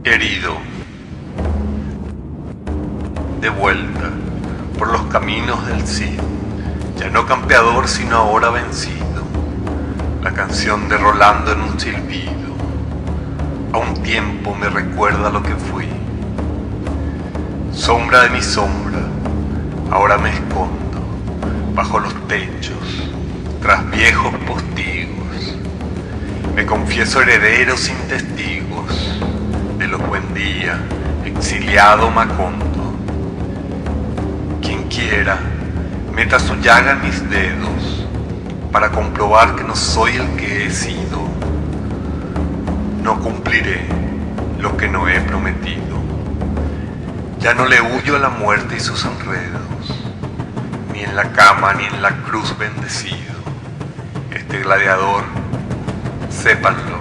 Herido, de vuelta por los caminos del Cid, ya no campeador sino ahora vencido, la canción de Rolando en un silbido, a un tiempo me recuerda lo que fui. Sombra de mi sombra, ahora me escondo bajo los techos, tras viejos postigos, me confieso heredero sin testigos de los Buendía, exiliado Macondo. Quien quiera, meta su llaga en mis dedos para comprobar que no soy el que he sido. No cumpliré lo que no he prometido. Ya no le huyo a la muerte y sus enredos, ni en la cama ni en la cruz bendecido. Este gladiador, sépanlo,